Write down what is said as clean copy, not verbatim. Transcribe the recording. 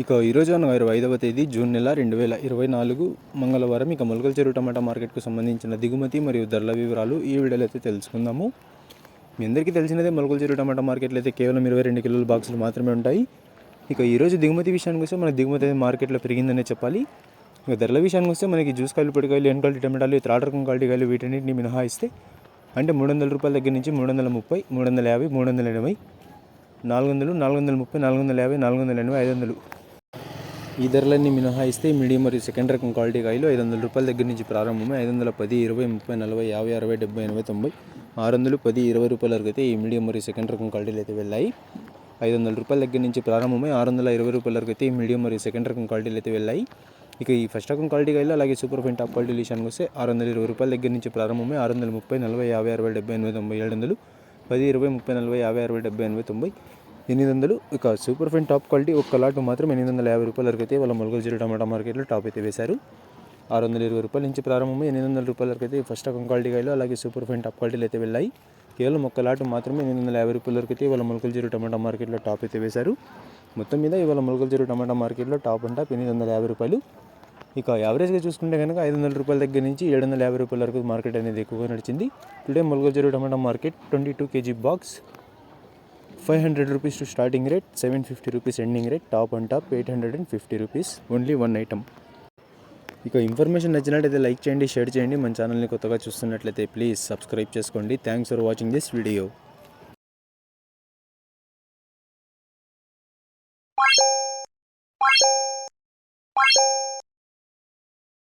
ఇక ఈరోజు అనగా 25వ తేదీ జూన్ నెల 2024 మంగళవారం మొలకల చెరువు టమాటా మార్కెట్కు సంబంధించిన దిగుమతి మరియు ధరల వివరాలు ఈ వీడియోలో అయితే తెలుసుకుందాము. మీ అందరికీ తెలిసినదే మొలకల చెరువు టమాటా మార్కెట్లో అయితే కేవలం 22 కిలోల బాక్సులు మాత్రమే ఉంటాయి. ఇక ఈరోజు దిగుమతి విషయానికి వస్తే మన దిగుమతి అయితే మార్కెట్లో పెరిగిందనే చెప్పాలి. ఇక ధరల విషయానికి వస్తే మనకి జ్యూస్ కాయలు, పొడికాయలు, ఎన్ క్వాలిటీ టమాటాలు, థర్డ్ రకం క్వాలిటీ కాయలు వీటన్నిటిని మినహాయిస్తే అంటే 300 రూపాయల దగ్గర నుంచి 330, 350, 380, 400, 430, 450, 480, 500 ఈ ధరలన్నీ మినహాయిస్తే మీడియం మరియు సెకండ్ రకం క్వాలిటీ కాయలు 500 రూపాయల దగ్గర నుంచి ప్రారంభమై 510, 20, 30, 40, 50, 60, 70, 80, 90, 610, 20 రూపాయల వరకు అయితే ఈ మీడియం మరియు సెకండ్ రకం క్వాలిటీలు అయితే వెళ్ళాయి. 500 రూపాయల దగ్గర నుంచి ప్రారంభమై 620 రూపాయల వరకు అయితే ఈ మీడియం మరియు సెకండ్ రకం క్వాలిటీలు అయితే వెళ్ళాయి. ఇక ఈ ఫస్ట్ రకం క్వాలిటీ కాయలు అలాగే సూపర్ ఫైన్ టాప్ క్వాలిటీ విషయానికి వస్తే 620 రూపాయల దగ్గర నుంచి ప్రారంభమై 630, 40, 50, 60, 70, 80, 90, 700, 10, 20, 30, 40, 50, 60, 70, 80, 90, 800. ఇక సూపర్ ఫైన్ టాప్ క్వాలిటీ ఒక్క లాట్ మాత్రం 850 రూపాయల వరకు అయితే వాళ్ళ మొలకల చెరువు టమాటా మార్కెట్లో టాప్ అయితే వేశారు. 620 రూపాయల నుంచి ప్రారంభమై 800 రూపాయల వరకు అయితే ఫస్ట్ రకం క్వాలిటీ కాయలు అలాగే సూపర్ ఫైన్ టాప్ క్వాలిటీలు అయితే వెళ్ళాయి. కేవలం ఒక్క లాట్ మాత్రమే 850 రూపాయల వరకు అయితే వాళ్ళ మొలకల చెరువు టమాటా మార్కెట్లో టాప్ అయితే వేశారు. మొత్తం మీద ఇవాళ మొలకల చెరువు టమాటా మార్కెట్లో టాప్ అంట 850 రూపాయలు. ఇక యావరేజ్గా చూసుకుంటే కనుక 500 రూపాయల దగ్గర నుంచి 750 రూపాయల వరకు మార్కెట్ అనేది ఎక్కువగా నడిచింది. Today Molakala Cheruvu tomato market 22 kg box 500 rupees to starting rate, 750 rupees ending rate, top on top 850 rupees, only one item. ఇక ఇన్ఫర్మేషన్ నచ్చినట్లయితే లైక్ చేయండి, షేర్ చేయండి. మన ఛానల్ని కొత్తగా చూస్తున్నట్లయితే ప్లీజ్ సబ్స్క్రైబ్ చేసుకోండి. Thanks for watching this video.